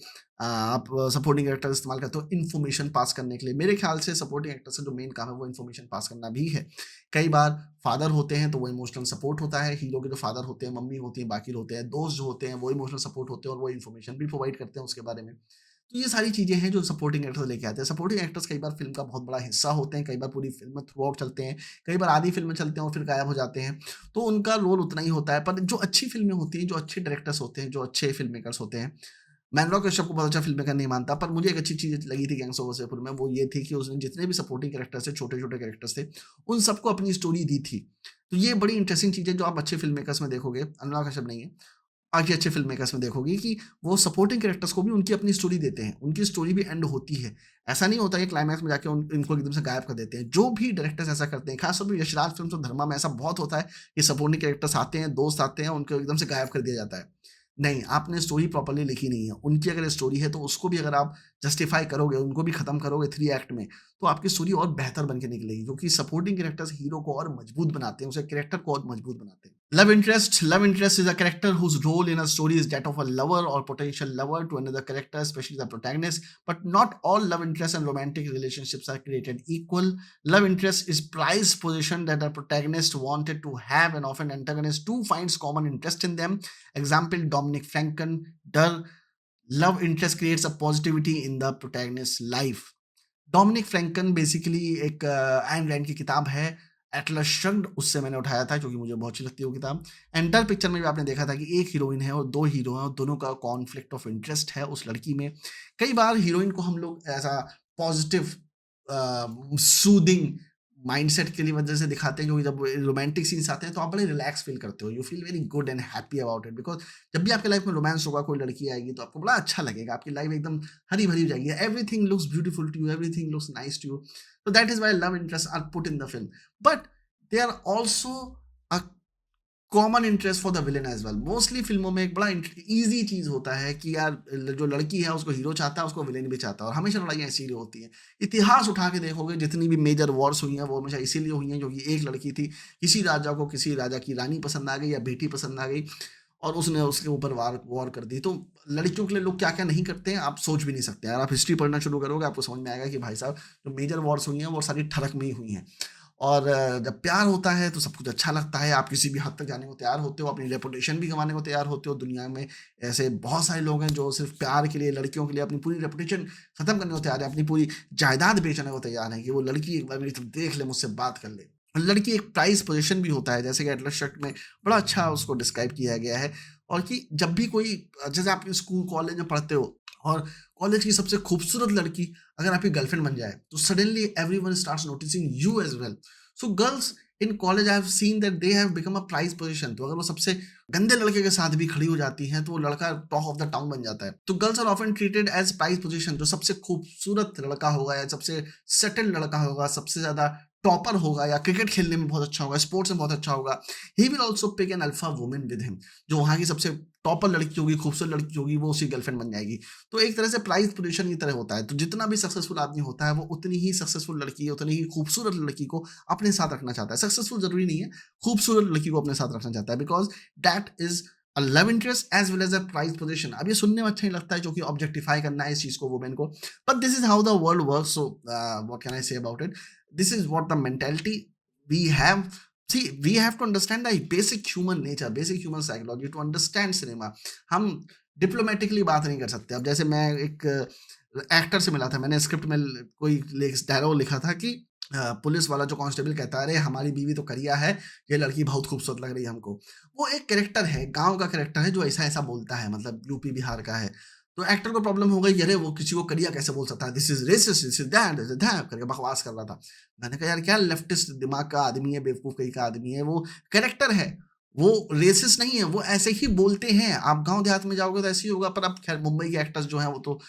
आप सपोर्टिंग कैरेक्टर इस्तेमाल करते हो इन्फॉर्मेशन पास करने के लिए। मेरे ख्याल से सपोर्टिंग एक्टर का जो मेन काम है वो इन्फॉर्मेशन पास करना भी है। कई बार फादर होते हैं तो वो इमोशनल सपोर्ट होता है, हीरो के जो फादर होते हैं, मम्मी होती हैं, बाकी होते हैं, दोस्त जो होते हैं वो इमोशनल सपोर्ट होते हैं और वो इन्फॉर्मेशन भी प्रोवाइड करते हैं उसके बारे में। तो ये सारी चीज़ें हैं जो सपोर्टिंग एक्टर्स लेके आते हैं। सपोर्टिंग एक्टर्स कई बार फ़िल्म का बहुत बड़ा हिस्सा होते हैं, कई बार पूरी फ़िल्म में थ्रू आउट चलते हैं, कई बार आधी फ़िल्म में चलते हैं और फिर गायब हो जाते हैं। तो उनका रोल उतना ही होता है, पर जो अच्छी फ़िल्में होती हैं, जो अच्छे डायरेक्टर्स होते हैं, जो अच्छे फ़िल्म मेकर्स होते हैं, मैं अनुराग कश्यप को बहुत अच्छा फ़िल्म मेकर नहीं मानता, पर मुझे एक अच्छी चीज़ लगी थी गैंग्स ऑफ वासेपुर में, वो ये थी कि उसने जितने भी सपोर्टिंग कैरेक्टर्स थे, छोटे-छोटे कैरेक्टर्स थे, उन सबको अपनी स्टोरी दी थी। तो ये बड़ी इंटरेस्टिंग चीज़ है जो आप अच्छे फ़िल्म मेकर्स में देखोगे, अनुराग कश्यप नहीं है। बाकी अच्छे फ़िल्म मेकर्स में देखोगे कि वो सपोर्टिंग कैरेक्टर्स को भी उनकी अपनी स्टोरी देते हैं। उनकी स्टोरी भी एंड होती है। ऐसा नहीं होता कि क्लाइमैक्स में जाके इनको एकदम से गायब कर देते हैं। जो भी डायरेक्टर्स ऐसा करते हैं, ख़ासतौर पे यशराज फ़िल्म्स और धर्मा में ऐसा बहुत होता है कि सपोर्टिंग कैरेक्टर्स आते हैं, दोस्त आते हैं, उनको एकदम से गायब कर दिया जाता है। नहीं, आपने स्टोरी प्रॉपर्ली लिखी नहीं है। उनकी अगर स्टोरी है तो उसको भी अगर आप जस्टिफ़ाई करोगे, उनको भी ख़त्म करोगे 3 एक्ट में, तो आपकी स्टोरी और बेहतर बन के निकलेगी क्योंकि सपोर्टिंग कैरेक्टर्स हीरो को और मजबूत बनाते हैं, उसे कैरेक्टर को और मजबूत बनाते हैं। Love interest is a character whose role in a story is that of a lover or potential lover to another character, especially the protagonist. But not all love interests and romantic relationships are created equal. Love interest is prized position that the protagonist wanted to have, and often antagonist too finds common interest in them. Example: Dominic Franken, Dar. Love interest creates a positivity in the protagonist's life. Dominique Francon basically एक Ayn Rand की किताब है Atlas shrugged, उससे मैंने उठाया था क्योंकि मुझे बहुत अच्छी लगती है वो किताब। एंटर पिक्चर में भी आपने देखा था कि एक हीरोइन है और 2 हीरो हैं और दोनों का कॉन्फ्लिक्ट ऑफ इंटरेस्ट है उस लड़की में। कई बार हीरोइन को हम लोग ऐसा पॉजिटिव सूदिंग माइंडसेट के लिए वजह से दिखाते हैं क्योंकि जब रोमांटिक सीन्स आते हैं तो आप बड़े रिलैक्स फील करते हो, you feel very good and happy about it, because जब भी आपके लाइफ में रोमांस होगा, कोई लड़की आएगी तो आपको बड़ा अच्छा लगेगा, आपकी लाइफ एकदम हरी भरी हो जाएगी, everything looks beautiful to you, everything looks nice to you. So that is why love interests are put in the film, but they are also a common interest for the villain as well. Mostly फिल्मों में एक बड़ा easy चीज़ होता है कि यार जो लड़की है उसको हीरो चाहता है, उसको विलेन भी चाहता है और हमेशा लड़ाइयाँ इसीलिए होती हैं। इतिहास उठा के देखोगे जितनी भी मेजर वॉर्स हुई हैं वो हमेशा इसीलिए हुई हैं क्योंकि एक लड़की थी, किसी राजा को किसी राजा की रानी पसंद आ गई या बेटी पसंद आ गई और उसने उसके ऊपर वार वॉर कर दी। तो लड़कियों के लिए लोग क्या-क्या नहीं करते हैं, आप सोच भी नहीं सकते। अगर आप हिस्ट्री पढ़ना शुरू करोगे, आपको समझ में आएगा कि भाई साहब, जो मेजर वॉर्स हुई हैं, वो सारी ठरक में ही हुई हैं। और जब प्यार होता है, तो सब कुछ अच्छा लगता है, आप किसी भी हद तक जाने को तैयार होते हो, अपनी रेपुटेशन भी गँवाने को तैयार होते हो। दुनिया में ऐसे बहुत सारे लोग हैं, जो सिर्फ़ प्यार के लिए, लड़कियों के लिए अपनी पूरी रेपुटेशन खत्म करने को तैयार है, अपनी पूरी जायदाद बेचने को तैयार हैं कि वो लड़की एक बार मेरी तरफ देख ले, मुझसे बात कर ले। लड़की एक प्राइज़ पोज़ीशन भी होता है, जैसे कि एटलस शक्ट में बड़ा अच्छा उसको डिस्क्राइब किया गया है। और कि जब भी कोई जैसे आप स्कूल, कॉलेज में पढ़ते हो और कॉलेज की सबसे खूबसूरत लड़की अगर आपकी गर्लफ्रेंड बन जाए, तो suddenly everyone starts noticing you as well. So girls in college I have seen that they have become a price position. तो अगर वो सबसे गंदे लड़के के साथ भी खड़ी हो जाती हैं, तो वो लड़का टॉक ऑफ द टाउन बन जाता है। तो girls are often treated as prize position. जो सबसे खूबसूरत लड़का होगा या सबसे सेटल्ड लड़का होगा, सबसे ज़्यादा टॉपर होगा या क्रिकेट खेलने में बहुत अच्छा होगा, स्पोर्ट्स में बहुत अच्छा होगा, he will also pick an alpha woman with him. जो वहाँ की सबसे टॉपर लड़की होगी, खूबसूरत लड़की होगी, वो उसकी गर्लफ्रेंड बन जाएगी। तो एक तरह से प्राइज़ पोज़ीशन की तरह होता है। तो जितना भी सक्सेसफुल आदमी होता है, वो उतनी ही सक्सेसफुल लड़की, उतनी ही खूबसूरत लड़की को अपने साथ रखना चाहता है। सक्सेसफुल ज़रूरी नहीं है, खूबसूरत लड़की को अपने साथ रखना चाहता है, because that is a love interest as well as a price position. अब ये सुनने में अच्छा नहीं लगता है, क्योंकि ऑब्जेक्टिफाई करना है इस चीज़ को, वुमेन को। But this is how the world works. So what can I say about it? This is what the mentality we have. See, we have to understand the basic human nature, basic human psychology to understand cinema. हम diplomatically बात नहीं कर सकते। अब जैसे मैं एक actor से मिला था, मैंने स्क्रिप्ट में कोई डायलॉग लिखा था कि पुलिस वाला जो कांस्टेबल कहता है, अरे हमारी बीवी तो करिया है, ये लड़की बहुत खूबसूरत लग रही है हमको। वो एक कैरेक्टर है, गांव का कैरेक्टर है, जो ऐसा ऐसा बोलता है, मतलब यूपी बिहार का है। तो एक्टर को प्रॉब्लम हो गई, अरे वो किसी को करिया कैसे बोल सकता है, this is resist, this is that करके बकवास कर रहा था। मैंने कहा यार, क्या लेफ्टिस्ट दिमाग का आदमी है, बेवकूफ कहीं का आदमी है, वो कैरेक्टर है, वो रेसिस्ट नहीं है, वो ऐसे ही बोलते हैं। आप गांव देहात में जाओगे तो ऐसे ही होगा। पर अब खैर, मुंबई के एक्टर्स जो हैं, वो तो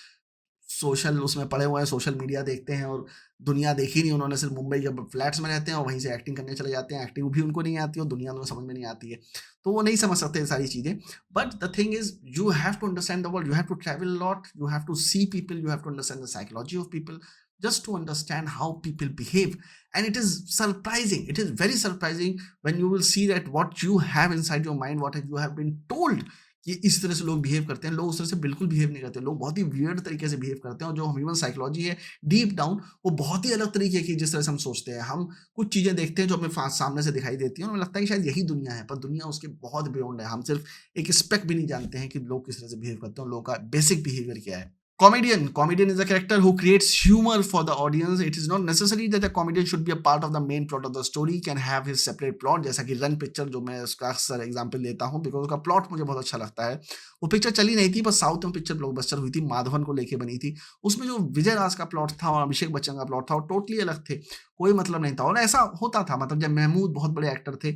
सोशल उसमें पड़े हुए हैं, सोशल मीडिया देखते हैं और दुनिया देखी नहीं उन्होंने, सिर्फ मुंबई के फ्लैट्स में रहते हैं और वहीं से एक्टिंग करने चले जाते हैं। एक्टिंग भी उनको नहीं आती और दुनिया उनको समझ में नहीं आती है, तो वो नहीं समझ सकते ये सारी चीज़ें। But the thing is, you have to understand the world, you have to travel lot, you have to see people, you have to understand the psychology of people, just to understand how people behave. And it is surprising, it is very surprising when you will see that what you have inside your mind, what you have been told कि इस तरह से लोग behave करते हैं, लोग उस तरह से बिल्कुल बिहेव नहीं करते। लोग बहुत ही वियर्ड तरीके से बिहेव करते हैं और जो ह्यूमन साइकोलॉजी है डीप डाउन, वो बहुत ही अलग तरीके की, जिस तरह से हम सोचते हैं। हम कुछ चीज़ें देखते हैं जो हमें सामने से दिखाई देती हैं और हमें लगता है कि शायद यही दुनिया है, पर दुनिया उसके बहुत बियॉन्ड है। हम सिर्फ एक स्पेक भी नहीं जानते हैं कि लोग किस तरह से बिहेव करते हैं और लोगों का बेसिक बिहेवियर क्या है। Comedian is a character who creates humor for the audience. It is not necessary that a comedian should be a part of the main plot of the story. Can have his separate plot. जैसा कि run picture, जो मैं उसका अक्सर example लेता हूँ, because उसका plot मुझे बहुत अच्छा लगता है। वो पिक्चर चली नहीं थी, बस साउथ में पिक्चर ब्लॉकबस्टर हुई थी, माधवन को लेके बनी थी। उसमें जो विजय राज का प्लॉट था और अभिषेक बच्चन का प्लॉट था, वो टोटली अलग थे, कोई मतलब नहीं था। और ऐसा होता था, मतलब जब महमूद बहुत बड़े एक्टर थे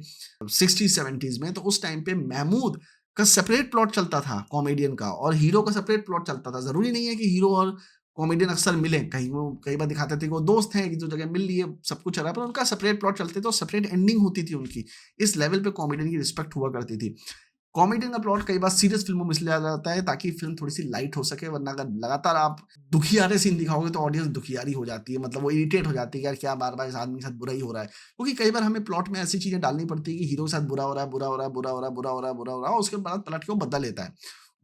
60s 70s में, तो उस टाइम पे महमूद का सेपरेट प्लॉट चलता था कॉमेडियन का, और हीरो का सेपरेट प्लॉट चलता था। ज़रूरी नहीं है कि हीरो और कॉमेडियन अक्सर मिलें, कहीं वो कई बार दिखाते थे कि वो दोस्त हैं, एक दो जगह मिल लिए, सब कुछ चला, पर उनका सेपरेट प्लॉट चलते थे और सेपरेट एंडिंग होती थी उनकी। इस लेवल पे कॉमेडियन की रिस्पेक्ट हुआ करती थी। कॉमेडियन का प्लॉट कई बार सीरियस फ़िल्मों में इसलिए आ जाता है ताकि फ़िल्म थोड़ी-सी लाइट हो सके, वरना अगर लगातार आप दुखियारे सीन दिखाओगे तो ऑडियंस दुखियारी हो जाती है, मतलब वो इरिटेट हो जाती है कि यार क्या बार-बार इस आदमी के साथ बुरा ही हो रहा है। क्योंकि कई बार हमें प्लॉट में ऐसी चीज़ें डालनी पड़ती है कि हीरो के साथ बुरा हो रहा है, बुरा हो रहा है, बुरा हो रहा है, बुरा हो रहा है, बुरा हो रहा है, और उसके बाद पलट के वो बदला लेता है।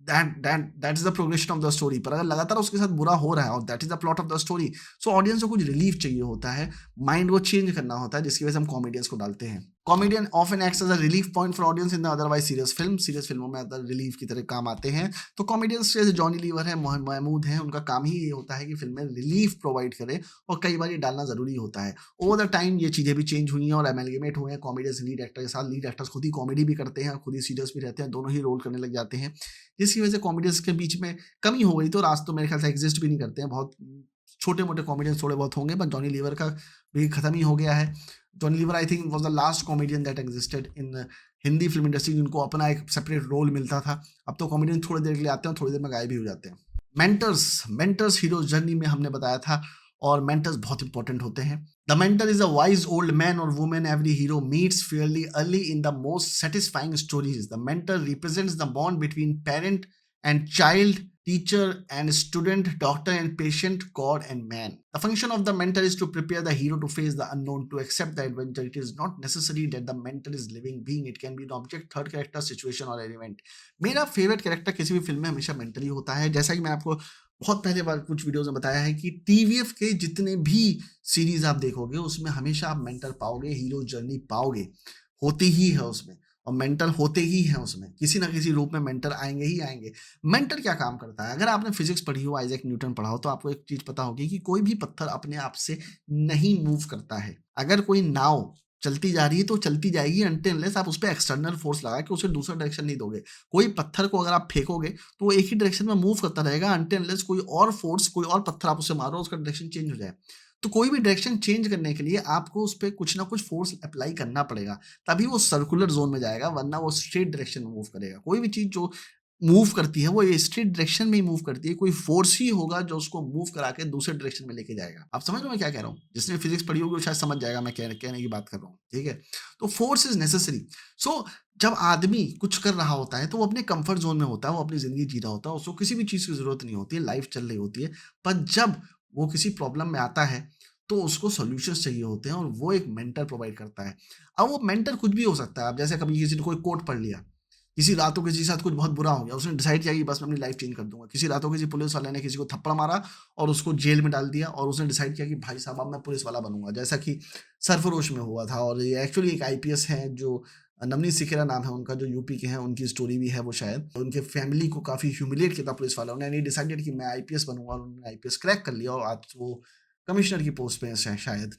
That is the progression of the story. पर अगर लगातार उसके साथ बुरा हो रहा है और that is the plot of the story, so audience को कुछ रिलीफ चाहिए होता है, माइंड को चेंज करना होता है, जिसकी वजह से हम कॉमेडियंस को डालते हैं। Comedian often acts as a relief point for audience in the otherwise serious film. Serious फिल्मों में अदर रिलीफ की तरह काम आते हैं। तो कॉमेडियंस जैसे जॉनी लीवर है, महमूद हैं, उनका काम ही ये होता है कि फिल्म में रिलीफ प्रोवाइड करें, और कई बार ये डालना ज़रूरी होता है। ओवर द टाइम ये चीज़ें भी चेंज हुई हैं और एमेलगेमेट हुए हैं। कॉमेडियंस लीड एक्टर के साथ, लीड एक्टर्स खुद ही कॉमेडी भी करते हैं, खुद ही सीरियस भी रहते हैं, दोनों ही रोल करने लग जाते हैं, जिसकी वजह से कॉमेडियंस के बीच में कमी हो गई। तो आज तो मेरे ख्याल से एग्जिस्ट भी नहीं करते हैं, बहुत छोटे-मोटे कॉमेडियंस थोड़े बहुत होंगे, पर जॉनी लीवर का भी खत्म ही हो गया है। Johnny Lever I think was the last comedian that existed in Hindi film industry, जिनको अपना एक सेपरेट रोल मिलता था। अब तो कॉमेडियन थोड़ी देर के लिए आते हैं और थोड़ी देर में गायब भी हो जाते हैं। मेंटर्स हीरोज़ जर्नी में हमने बताया था, और मेंटर्स बहुत इंपॉर्टेंट होते हैं। The mentor is a wise old man or woman every hero meets fairly early in the most satisfying stories. The mentor represents the bond between parent and child teacher and student, doctor and patient, god and man. The function of the mentor is to prepare the hero to face the unknown, to accept the adventure. It is not necessary that the mentor is living being. It can be an object, third character, situation or an event. मेरा favourite character किसी भी film में हमेशा mentor ही होता है। जैसा कि मैं आपको बहुत पहले बार कुछ वीडियोस में बताया है कि टीवीएफ के जितने भी सीरीज आप देखोगे उसमें हमेशा आप मेंटर पाओगे, हीरो जर्नी पाओगे, होती ही है उसमें, और मेंटर होते ही हैं उसमें, किसी ना किसी रूप में मेंटर आएंगे ही आएंगे। मेंटर क्या काम करता है? अगर आपने फिजिक्स पढ़ी हो, आइजैक न्यूटन पढ़ा हो, तो आपको एक चीज पता होगी कि कोई भी पत्थर अपने आप से नहीं मूव करता है। अगर कोई नाव चलती जा रही है तो चलती जाएगी अनटिल अनलेस आप उस पर एक्सटर्नल फोर्स लगा के उसे दूसरा डायरेक्शन नहीं दोगे। कोई पत्थर को अगर आप फेंकोगे तो वो एक ही डायरेक्शन में मूव करता रहेगा अनटिल अनलेस कोई और फोर्स, कोई और पत्थर आप उसे मारो, उसका डायरेक्शन चेंज हो जाए। तो कोई भी डायरेक्शन चेंज करने के लिए आपको उस पे कुछ ना कुछ फोर्स अप्लाई करना पड़ेगा, तभी वो सर्कुलर ज़ोन में जाएगा, वरना वो स्ट्रेट डायरेक्शन में मूव करेगा। कोई भी चीज़ जो मूव करती है वो ये स्ट्रेट डायरेक्शन में ही मूव करती है, कोई फोर्स ही होगा जो उसको मूव करा के दूसरे डायरेक्शन में लेके जाएगा। आप समझ रहे हो मैं क्या कह रहा हूँ? जिसने फिजिक्स पढ़ी होगी वो शायद समझ जाएगा मैं कहने की बात कर रहा हूँ, ठीक है? तो फोर्स इज़ नेसेसरी। सो जब आदमी कुछ कर रहा होता है तो वो अपने कंफर्ट ज़ोन में होता है, वो अपनी ज़िंदगी जी रहा होता है, उसको किसी भी चीज़ की ज़रूरत नहीं होती है, लाइफ चल रही होती है। पर जब वो किसी प्रॉब्लम में आता है तो उसको सॉल्यूशंस चाहिए होते हैं और वो एक मेंटर प्रोवाइड करता है। अब वो मेंटर कुछ भी हो सकता है। अब जैसे कभी किसी ने कोई कोट पढ़ लिया, किसी रातों किसी के साथ कुछ बहुत बुरा हो गया, उसने डिसाइड किया कि बस मैं अपनी लाइफ चेंज कर दूंगा। किसी रातों किसी पुलिस वाले ने किसी को थप्पड़ मारा और उसको जेल में डाल दिया और उसने डिसाइड किया कि भाई साहब अब मैं पुलिस वाला बनूंगा, जैसा कि सरफरोश में हुआ था। और ये एक्चुअली एक आईपीएस है जो नवनीत सिखेरा नाम है उनका, जो यूपी के हैं, उनकी स्टोरी भी है वो। शायद उनके फैमिली को काफी ह्यूमिलेट किया था पुलिस वालों ने, डिसाइडेड कि मैं आईपीएस बनूंगा, और उन्होंने आईपीएस क्रैक कर लिया और आज वो कमिश्नर की पोस्ट पे हैं शायद।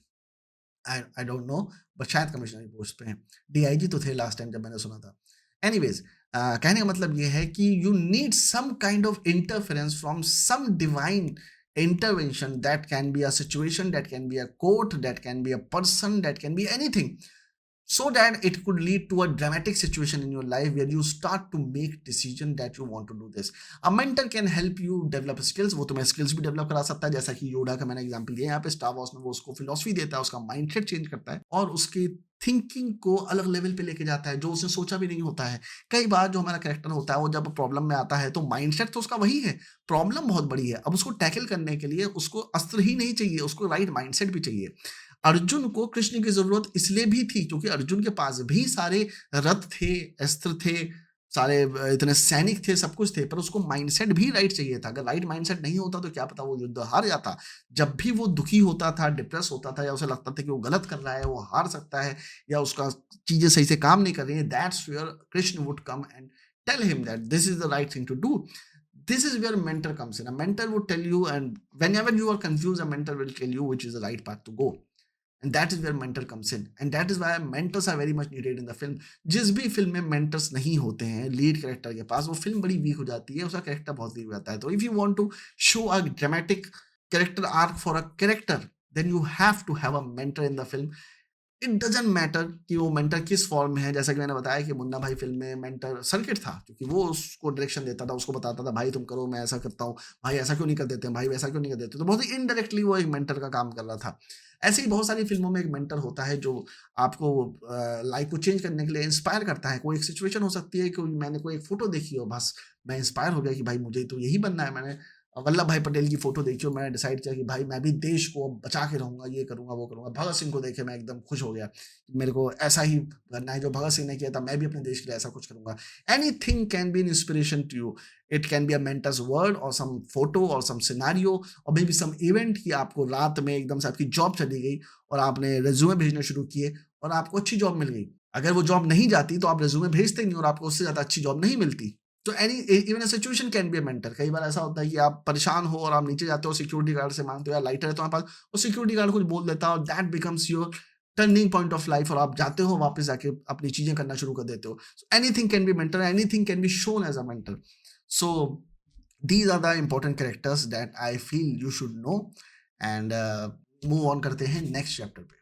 आई डोंट नो, बट शायद कमिश्नर की पोस्ट पे हैं। डीआईजी तो थे लास्ट टाइम जब मैंने सुना था। एनीवेज, कहने का मतलब ये है कि you need some kind of interference from some divine intervention. That can be a situation, that can be a quote, that can be a person, that can be anything, so that it could lead to a dramatic situation in your life where you start to make decision that you want to do this. A mentor can help you develop skills. वो तुम्हें skills भी develop करा सकता है, जैसा कि योडा का मैंने एग्जांपल दिया यहाँ पे। स्टार वॉर्स में वो उसको फिलोसफी देता है, उसका माइंडसेट चेंज करता है और उसकी थिंकिंग को अलग लेवल पे लेके जाता है जो उसने सोचा भी नहीं होता है। कई बार जो हमारा कैरेक्टर होता है वो जब प्रॉब्लम में आता है तो माइंडसेट तो उसका वही है, प्रॉब्लम बहुत बड़ी है, अब उसको टैकल करने के लिए उसको अस्त्र ही नहीं चाहिए, उसको राइट माइंडसेट भी चाहिए। अर्जुन को कृष्ण की जरूरत इसलिए भी थी क्योंकि अर्जुन के पास भी सारे रथ थे, अस्त्र थे, सारे इतने सैनिक थे, सब कुछ थे, पर उसको माइंडसेट भी राइट चाहिए था। अगर राइट माइंडसेट नहीं होता तो क्या पता वो युद्ध हार जाता। जब भी वो दुखी होता था, डिप्रेस होता था, या उसे लगता था कि वो गलत कर रहा है, वो हार सकता है, या उसका चीजें सही से काम नहीं कर रही है, that's where Krishna would come and tell him that this is the right thing to do. This is where mentor comes in. A mentor would tell you, and whenever you are confused, a mentor will tell you which is the right path to go. And that is where mentor comes in, and that is why mentors are very much needed in the film. जिस भी film में mentors नहीं होते हैं lead character के पास, वो film बड़ी week हो जाती है, उसका कैरेक्टर बहुत वीक हो जाता है। तो if you want to show a dramatic character arc for a character, then you have to have a mentor in the film. It doesn't matter कि वो मेंटर किस फॉर्म में है। जैसा कि मैंने बताया कि मुन्ना भाई फिल्म में मेंटर सर्किट था, क्योंकि वो उसको डायरेक्शन देता था, उसको बताता था भाई तुम करो, मैं ऐसा करता हूँ, भाई ऐसा क्यों नहीं कर देते, भाई वैसा क्यों नहीं कर देते। तो बहुत ही इनडायरेक्टली वो एक मेंटर का काम कर रहा था। ऐसे ही बहुत सारी फिल्मों में एक मेंटर होता है जो आपको लाइफ को चेंज करने के लिए इंस्पायर करता है। कोई एक सिचुएशन हो सकती है कि मैंने कोई एक फोटो देखी हो, बस मैं इंस्पायर हो गया कि भाई मुझे तो यही बनना है। मैंने वल्लभ भाई पटेल की फोटो देखी हो, मैंने डिसाइड किया कि भाई मैं भी देश को बचा के रहूंगा, ये करूंगा वो करूंगा। भगत सिंह को देखे मैं एकदम खुश हो गया, मेरे को ऐसा ही करना है जो भगत सिंह ने किया था, मैं भी अपने देश के लिए ऐसा कुछ करूंगा। Anything can be an inspiration to you. It can be a mentor's word or some photo और सम सिनारियो और मे बी सम इवेंट कि आपको रात में एकदम से आपकी जॉब चली गई और आपने रेज्यूमे भेजने शुरू किए और आपको अच्छी जॉब मिल गई। अगर वो जॉब नहीं जाती तो आप रेज्यूमे भेजते नहीं और आपको उससे ज्यादा अच्छी जॉब नहीं मिलती। तो any even a situation can be a mentor. कई बार ऐसा होता है कि आप परेशान हो और आप नीचे जाते हो, सिक्योरिटी गार्ड से मांगते हो या लाइटर है तुम्हारे पास, और सिक्योरिटी गार्ड कुछ बोल देता है और that becomes your turning point of life, और आप जाते हो वापस जाके अपनी चीजें करना शुरू कर देते हो। Anything can be mentor, anything can be shown as a mentor. So these are the important characters that I feel you should know. And move on करते हैं नेक्स्ट चैप्टर पे।